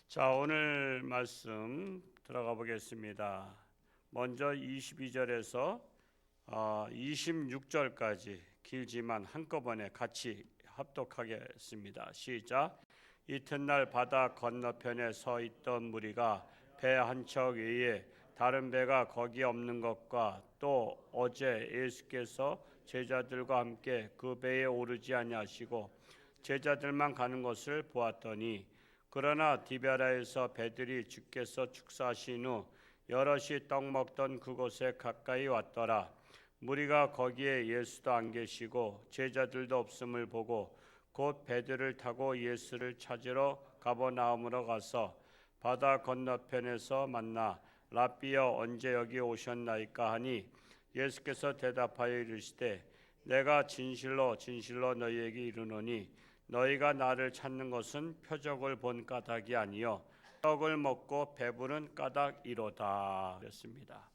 자, 오늘 말씀 들어가 보겠습니다. 먼저 22절에서 26절까지 길지만 한꺼번에 같이 합독하겠습니다. 시작. 이튿날 바다 건너편에 서 있던 무리가 배 한 척 외에 다른 배가 거기 없는 것과 또 어제 예수께서 제자들과 함께 그 배에 오르지 아니하시고 제자들만 가는 것을 보았더니, 그러나 디베라에서 배들이 주께서 축사하신 후 여럿이 떡 먹던 그곳에 가까이 왔더라. 무리가 거기에 예수도 안 계시고 제자들도 없음을 보고 곧 배들을 타고 예수를 찾으러 가버나움으로 가서 바다 건너편에서 만나 랍비여 언제 여기 오셨나이까 하니, 예수께서 대답하여 이르시되 내가 진실로 진실로 너희에게 이르노니 너희가 나를 찾는 것은 표적을 본 까닭이 아니요 떡을 먹고 배부른 까닭이로다. 그랬습니다.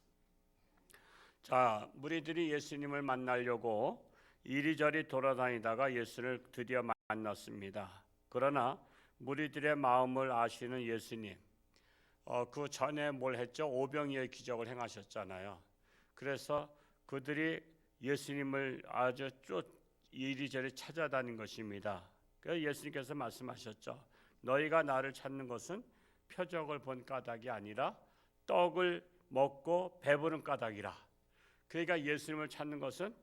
자, 무리들이 예수님을 만나려고 이리저리 돌아다니다가 예수를 드디어 만났습니다. 그러나 무리들의 마음을 아시는 예수님, 그 전에 뭘 했죠? 오병이어의 기적을 행하셨잖아요. 그래서 그들이 예수님을 아주 이리저리 찾아다닌 것입니다. 그래서 예수님께서 말씀하셨죠. 너희가 나를 찾는 것은 표적을 본 까닭이 아니라 떡을 먹고 배부른 까닭이라. 그러니까 예수님을 찾는 것은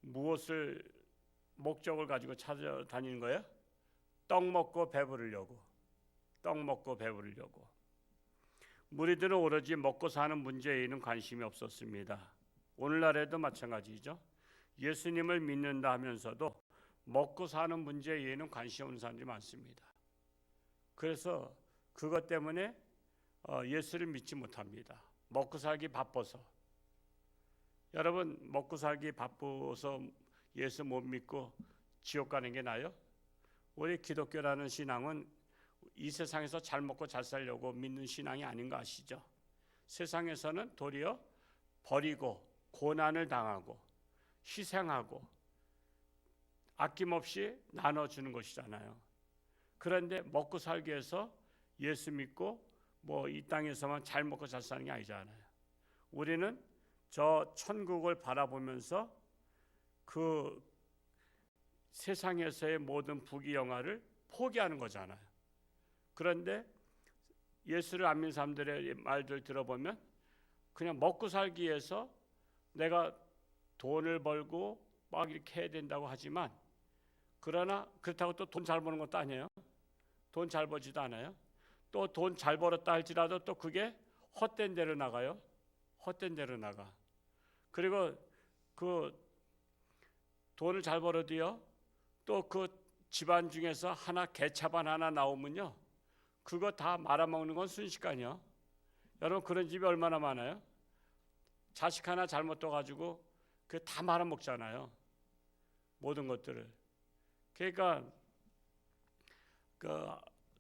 무엇을 목적을 가지고 찾아다니는 거예요? 떡 먹고 배부르려고. 떡 먹고 배부르려고. 무리들은 오로지 먹고 사는 문제에는 관심이 없었습니다. 오늘날에도 마찬가지죠. 예수님을 믿는다 하면서도 먹고 사는 문제에는 관심 없는 사람들이 많습니다. 그래서 그것 때문에 예수를 믿지 못합니다. 먹고 살기 바빠서. 여러분, 먹고 살기 바빠서 예수 못 믿고 지옥 가는 게 나아요? 우리 기독교라는 신앙은 이 세상에서 잘 먹고 잘 살려고 믿는 신앙이 아닌 거 아시죠? 세상에서는 도리어 버리고 고난을 당하고 희생하고 아낌없이 나눠주는 것이잖아요. 그런데 먹고 살기 위해서 예수 믿고 뭐 이 땅에서만 잘 먹고 잘 사는 게 아니잖아요. 우리는 저 천국을 바라보면서 그 세상에서의 모든 부귀영화를 포기하는 거잖아요. 그런데 예수를 안 믿는 사람들의 말들 들어보면 그냥 먹고 살기 위해서 내가 돈을 벌고 막 이렇게 해야 된다고 하지만, 그러나 그렇다고 또 돈 잘 버는 것도 아니에요. 돈 잘 벌지도 않아요. 또 돈 잘 벌었다 할지라도 또 그게 헛된 데로 나가요. 헛된 데로 나가. 그리고 그 돈을 잘 벌어도요, 또 그 집안 중에서 하나 개차반 하나 나오면요, 그거 다 말아먹는 건 순식간이요. 여러분, 그런 집이 얼마나 많아요? 자식 하나 잘못 떠가지고 그 다 말아먹잖아요. 모든 것들을. 그러니까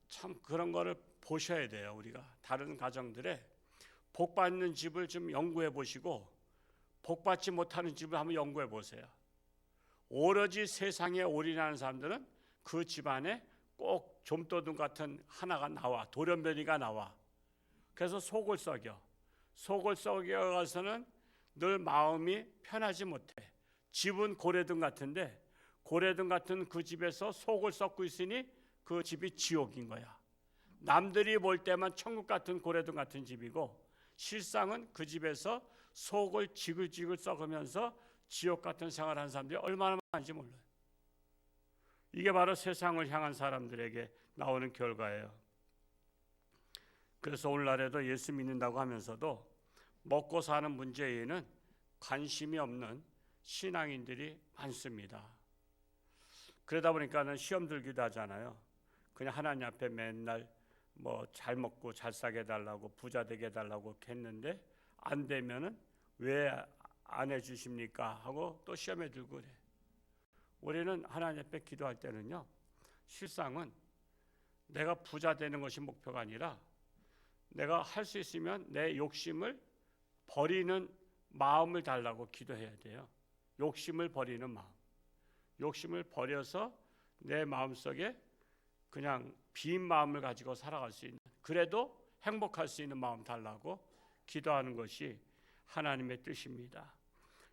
참 그런 거를 보셔야 돼요. 우리가 다른 가정들에 복 받는 집을 좀 연구해 보시고 복 받지 못하는 집을 한번 연구해 보세요. 오로지 세상에 올인하는 사람들은 그 집안에 꼭 좀도둑 같은 하나가 나와, 돌연변이가 나와. 그래서 속을 썩여. 속을 썩여가서는 늘 마음이 편하지 못해. 집은 고래등 같은데 고래등 같은 그 집에서 속을 썩고 있으니 그 집이 지옥인 거야. 남들이 볼 때만 천국 같은 고래등 같은 집이고 실상은 그 집에서 속을 지글지글 썩으면서 지옥 같은 생활하는 사람들이 얼마나 많은지 몰라요. 이게 바로 세상을 향한 사람들에게 나오는 결과예요. 그래서 오늘날에도 예수 믿는다고 하면서도 먹고 사는 문제에는 관심이 없는 신앙인들이 많습니다. 그러다 보니까는 시험 들기도 하잖아요. 그냥 하나님 앞에 맨날 뭐 잘 먹고 잘 사게 해달라고, 부자 되게 해달라고 했는데 안 되면은 왜 안 해주십니까 하고 또 시험에 들고 그래. 우리는 하나님 앞에 기도할 때는요, 실상은 내가 부자 되는 것이 목표가 아니라 내가 할 수 있으면 내 욕심을 버리는 마음을 달라고 기도해야 돼요. 욕심을 버리는 마음. 욕심을 버려서 내 마음속에 그냥 빈 마음을 가지고 살아갈 수 있는, 그래도 행복할 수 있는 마음 달라고 기도하는 것이 하나님의 뜻입니다.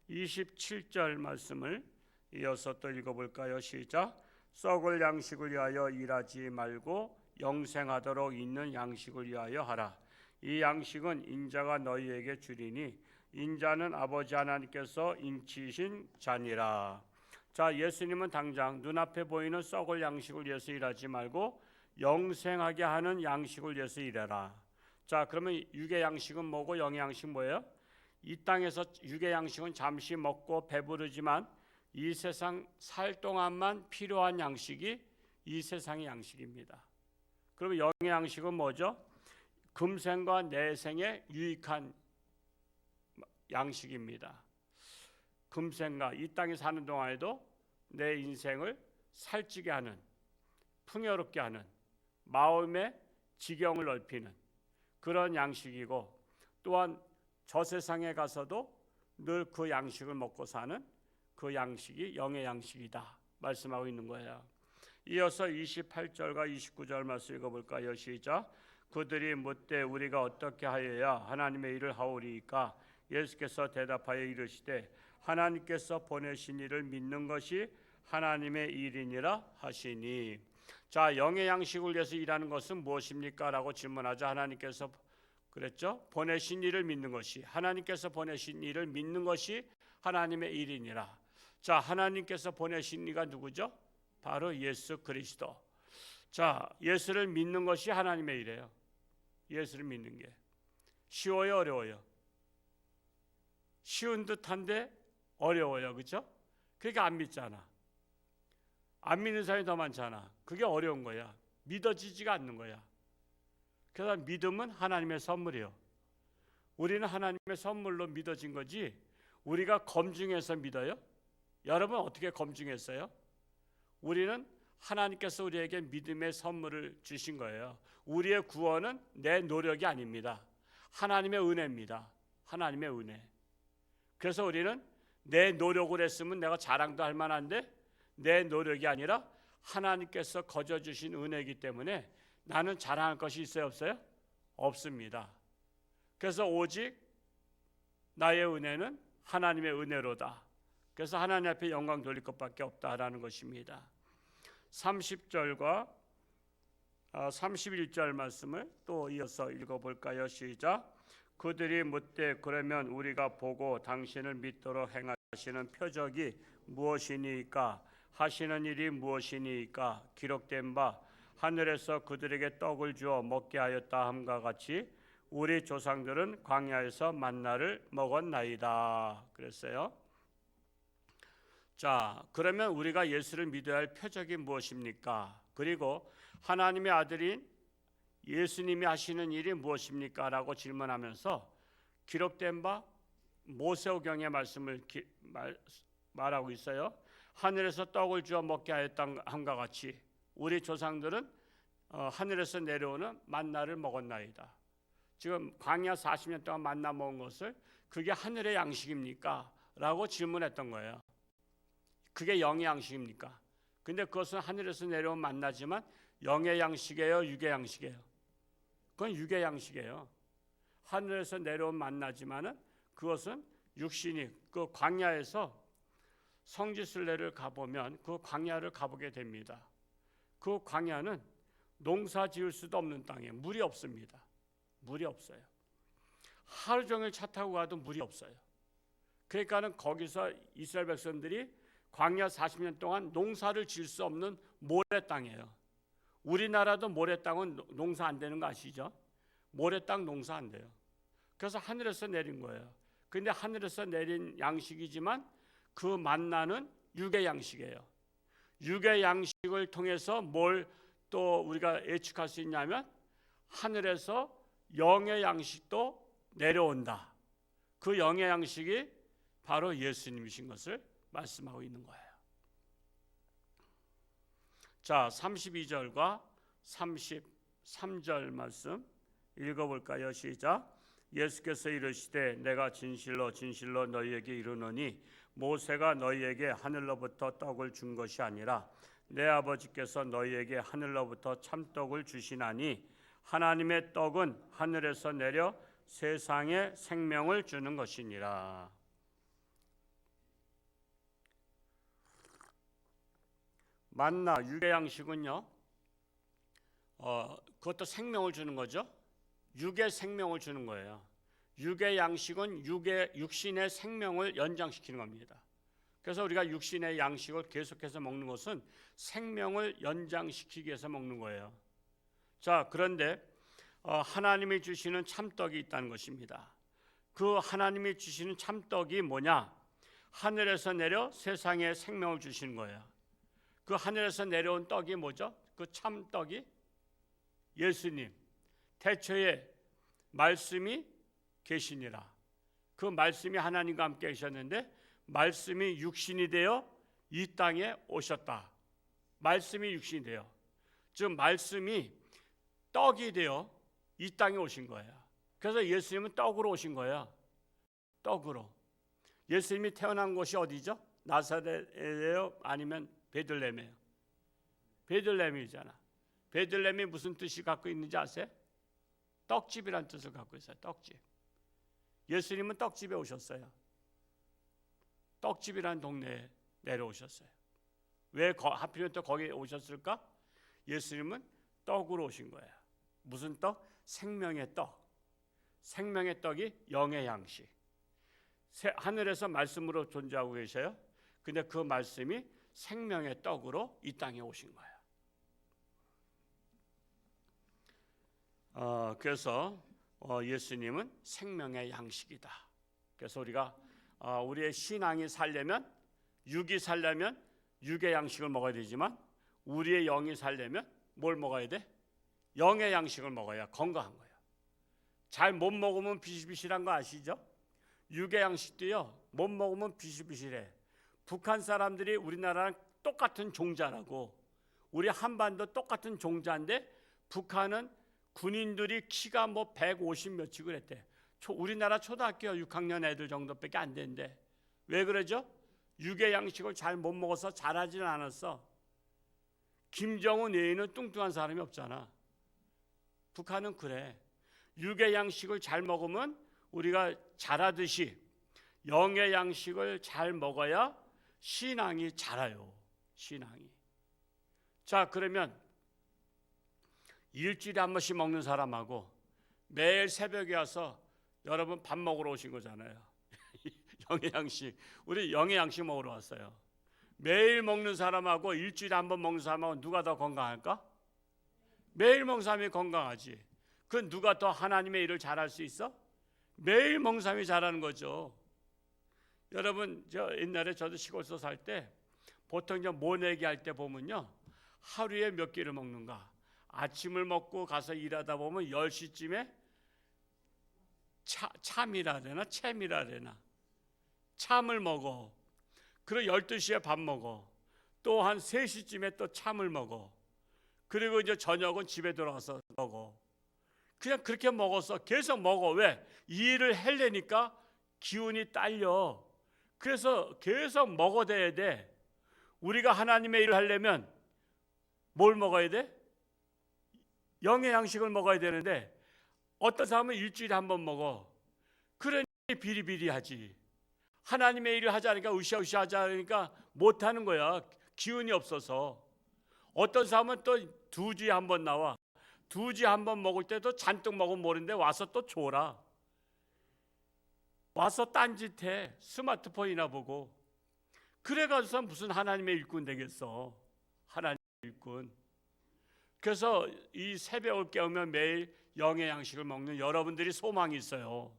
27절 말씀을 이어서 또 읽어볼까요? 시작. 썩을 양식을 위하여 일하지 말고 영생하도록 있는 양식을 위하여 하라. 이 양식은 인자가 너희에게 주리니 인자는 아버지 하나님께서 인치신 자니라. 자, 예수님은 당장 눈앞에 보이는 썩을 양식을 위해서 일하지 말고 영생하게 하는 양식을 위해서 일해라. 자, 그러면 육의 양식은 뭐고 영의 양식은 뭐예요? 이 땅에서 육의 양식은 잠시 먹고 배부르지만 이 세상 살 동안만 필요한 양식이 이 세상의 양식입니다. 그러면 영의 양식은 뭐죠? 금생과 내생에 유익한 양식입니다. 금생과 이 땅에 사는 동안에도 내 인생을 살찌게 하는, 풍요롭게 하는, 마음의 지경을 넓히는 그런 양식이고, 또한 저 세상에 가서도 늘 그 양식을 먹고 사는 그 양식이 영의 양식이다 말씀하고 있는 거예요. 이어서 28절과 29절 말씀 읽어볼까요? 시작. 그들이 묻되 우리가 어떻게 하여야 하나님의 일을 하오리이까? 예수께서 대답하여 이르시되 하나님께서 보내신 이를 믿는 것이 하나님의 일이니라 하시니. 자, 영의 양식을 위해서 일하는 것은 무엇입니까? 라고 질문하자 하나님께서 그랬죠. 보내신 이를 믿는 것이, 하나님께서 보내신 이를 믿는 것이 하나님의 일이니라. 자, 하나님께서 보내신 이가 누구죠? 바로 예수 그리스도. 자, 예수를 믿는 것이 하나님의 일이에요. 예수를 믿는 게 쉬워요, 어려워요? 쉬운 듯한데 어려워요, 그렇죠? 그러니까 안 믿잖아. 안 믿는 사람이 더 많잖아. 그게 어려운 거야. 믿어지지가 않는 거야. 그래서 믿음은 하나님의 선물이요. 우리는 하나님의 선물로 믿어진 거지 우리가 검증해서 믿어요? 여러분 어떻게 검증했어요? 우리는 하나님께서 우리에게 믿음의 선물을 주신 거예요. 우리의 구원은 내 노력이 아닙니다. 하나님의 은혜입니다. 하나님의 은혜. 그래서 우리는 내 노력을 했으면 내가 자랑도 할 만한데 내 노력이 아니라 하나님께서 거저 주신 은혜이기 때문에 나는 자랑할 것이 있어요, 없어요? 없습니다. 그래서 오직 나의 은혜는 하나님의 은혜로다. 그래서 하나님 앞에 영광 돌릴 것밖에 없다라는 것입니다. 30절과 31절 말씀을 또 이어서 읽어볼까요? 시작. 그들이 묻되 그러면 우리가 보고 당신을 믿도록 행하시는 표적이 무엇이니까? 하시는 일이 무엇이니까? 기록된 바 하늘에서 그들에게 떡을 주어 먹게 하였다 함과 같이 우리 조상들은 광야에서 만나를 먹었나이다 그랬어요. 자, 그러면 우리가 예수를 믿어야 할 표적이 무엇입니까? 그리고 하나님의 아들인 예수님이 하시는 일이 무엇입니까? 라고 질문하면서 기록된 바 모세오경의 말씀을 말하고 있어요. 하늘에서 떡을 주어 먹게 하였다 함과 같이 우리 조상들은 하늘에서 내려오는 만나를 먹었나이다. 지금 광야 40년 동안 만나 먹은 것을 그게 하늘의 양식입니까? 라고 질문했던 거예요. 그게 영의 양식입니까? 근데 그것은 하늘에서 내려온 만나지만 영의 양식이에요, 육의 양식이에요? 그건 육의 양식이에요. 하늘에서 내려온 만나지만은 그것은 육신이 그 광야에서 성지순례를 가보면 그 광야를 가보게 됩니다. 그 광야는 농사 지을 수도 없는 땅이에요. 물이 없습니다. 물이 없어요. 하루 종일 차 타고 가도 물이 없어요. 그러니까는 거기서 이스라엘 백성들이 광야 40년 동안 농사를 지을 수 없는 모래 땅이에요. 우리나라도 모래 땅은 농사 안 되는 거 아시죠? 모래 땅 농사 안 돼요. 그래서 하늘에서 내린 거예요. 근데 하늘에서 내린 양식이지만 그 만나는 육의 양식이에요. 육의 양식을 통해서 뭘 또 우리가 예측할 수 있냐면 하늘에서 영의 양식도 내려온다. 그 영의 양식이 바로 예수님이신 것을 말씀하고 있는 거예요. 자, 32절과 33절 말씀 읽어볼까요? 시작. 예수께서 이르시되 내가 진실로 진실로 너희에게 이르노니 모세가 너희에게 하늘로부터 떡을 준 것이 아니라 내 아버지께서 너희에게 하늘로부터 참떡을 주시나니 하나님의 떡은 하늘에서 내려 세상에 생명을 주는 것이니라. 만나 육의 양식은요, 그것도 생명을 주는 거죠. 육의 생명을 주는 거예요. 육의 양식은 육신의 생명을 연장시키는 겁니다. 그래서 우리가 육신의 양식을 계속해서 먹는 것은 생명을 연장시키기 위해서 먹는 거예요. 자, 그런데 하나님이 주시는 참떡이 있다는 것입니다. 그 하나님이 주시는 참떡이 뭐냐? 하늘에서 내려 세상에 생명을 주시는 거예요. 그 하늘에서 내려온 떡이 뭐죠? 그 참떡이 예수님, 태초에 말씀이 계시니라. 그 말씀이 하나님과 함께 계셨는데 말씀이 육신이 되어 이 땅에 오셨다. 말씀이 육신이 되어, 즉 말씀이 떡이 되어 이 땅에 오신 거예요. 그래서 예수님은 떡으로 오신 거예요. 떡으로. 예수님이 태어난 곳이 어디죠? 나사렛이에요? 아니면 베들레헴이에요? 베들레헴이잖아. 베들레헴이 무슨 뜻이 갖고 있는지 아세요? 떡집이란 뜻을 갖고 있어요. 떡집. 예수님은 떡집에 오셨어요. 떡집이란 동네에 내려오셨어요. 왜 하필이면 또 거기에 오셨을까? 예수님은 떡으로 오신 거예요. 무슨 떡? 생명의 떡. 생명의 떡이 영의 양식. 하늘에서 말씀으로 존재하고 계셔요. 근데 그 말씀이 생명의 떡으로 이 땅에 오신 거예요. 그래서 예수님은 생명의 양식이다. 그래서 우리가 우리의 신앙이 살려면, 육이 살려면 육의 양식을 먹어야 되지만 우리의 영이 살려면 뭘 먹어야 돼? 영의 양식을 먹어야 건강한 거예요. 잘 못 먹으면 비실비실한 거 아시죠? 육의 양식도요, 못 먹으면 비실비실해. 북한 사람들이 우리나라랑 똑같은 종자라고. 우리 한반도 똑같은 종자인데 북한은 군인들이 키가 뭐 150 몇이 그랬대. 우리나라 초등학교 6학년 애들 정도밖에 안 된대. 왜 그러죠? 육의 양식을 잘 못 먹어서 자라지는 않았어. 김정은 외에는 뚱뚱한 사람이 없잖아. 북한은 그래. 육의 양식을 잘 먹으면 우리가 자라듯이 영의 양식을 잘 먹어야 신앙이 자라요. 신앙이. 자, 그러면 일주일에 한 번씩 먹는 사람하고 매일 새벽에 와서 여러분 밥 먹으러 오신 거잖아요. 영의 양식. 우리 영의 양식 먹으러 왔어요. 매일 먹는 사람하고 일주일에 한 번 먹는 사람하고 누가 더 건강할까? 매일 먹는 사람이 건강하지. 그 누가 더 하나님의 일을 잘할 수 있어? 매일 먹는 사람이 잘하는 거죠. 여러분, 저 옛날에 저도 시골서 살 때 보통 이제 모내기 할 때 보면요, 하루에 몇 끼를 먹는가? 아침을 먹고 가서 일하다 보면 10시쯤에 참이라 되나 채미라 되나 참을 먹어. 그리고 12시에 밥 먹어. 또 한 3시쯤에 또 참을 먹어. 그리고 이제 저녁은 집에 들어가서 먹어. 그냥 그렇게 먹어서 계속 먹어. 왜? 이 일을 하려니까 기운이 딸려. 그래서 계속 먹어대야 돼. 우리가 하나님의 일을 하려면 뭘 먹어야 돼? 영의 양식을 먹어야 되는데 어떤 사람은 일주일에 한 번 먹어. 그러니 비리비리하지. 하나님의 일을 하자니까 으쌰으쌰 하자니까 못하는 거야. 기운이 없어서. 어떤 사람은 또 2주에 한 번 나와. 2주에 한 번 먹을 때도 잔뜩 먹으면 모르는데 와서 또 줘라. 와서 딴짓해. 스마트폰이나 보고. 그래가지고서 무슨 하나님의 일꾼 되겠어. 하나님의 일꾼. 그래서 이 새벽을 깨우면 매일 영의 양식을 먹는 여러분들이 소망이 있어요.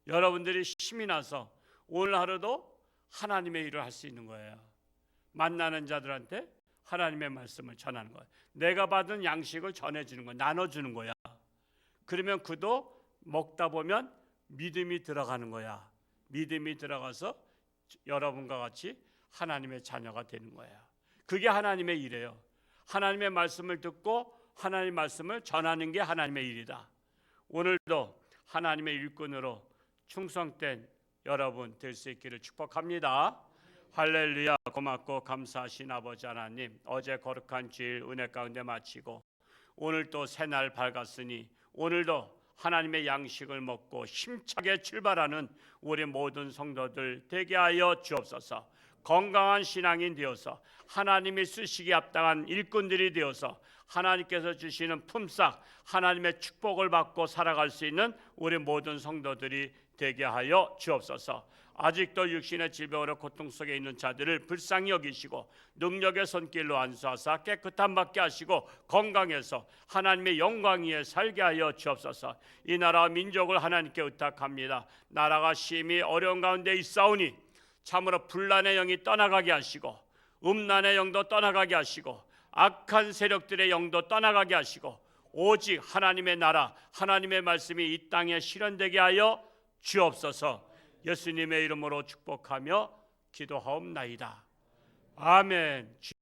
여러분들이 힘이 나서 오늘 하루도 하나님의 일을 할 수 있는 거예요. 만나는 자들한테 하나님의 말씀을 전하는 거예요. 내가 받은 양식을 전해주는 거야. 나눠주는 거야. 그러면 그도 먹다 보면 믿음이 들어가는 거야. 믿음이 들어가서 여러분과 같이 하나님의 자녀가 되는 거야. 그게 하나님의 일이에요. 하나님의 말씀을 듣고 하나님의 말씀을 전하는 게 하나님의 일이다. 오늘도 하나님의 일꾼으로 충성된 여러분 될 수 있기를 축복합니다. 할렐루야. 고맙고 감사하신 아버지 하나님, 어제 거룩한 주일 은혜 가운데 마치고 오늘 또 새날 밝았으니 오늘도 하나님의 양식을 먹고 힘차게 출발하는 우리 모든 성도들 되게 하여 주옵소서. 건강한 신앙인 되어서 하나님이 쓰시기에 합당한 일꾼들이 되어서 하나님께서 주시는 품삯 하나님의 축복을 받고 살아갈 수 있는 우리 모든 성도들이 되게 하여 주옵소서. 아직도 육신의 질병으로 고통 속에 있는 자들을 불쌍히 여기시고 능력의 손길로 안수하사 깨끗함 받게 하시고 건강해서 하나님의 영광 위에 살게 하여 주옵소서. 이 나라와 민족을 하나님께 의탁합니다. 나라가 심히 어려운 가운데 있사오니 참으로 분란의 영이 떠나가게 하시고 음란의 영도 떠나가게 하시고 악한 세력들의 영도 떠나가게 하시고 오직 하나님의 나라 하나님의 말씀이 이 땅에 실현되게 하여 주옵소서. 예수님의 이름으로 축복하며 기도하옵나이다. 아멘.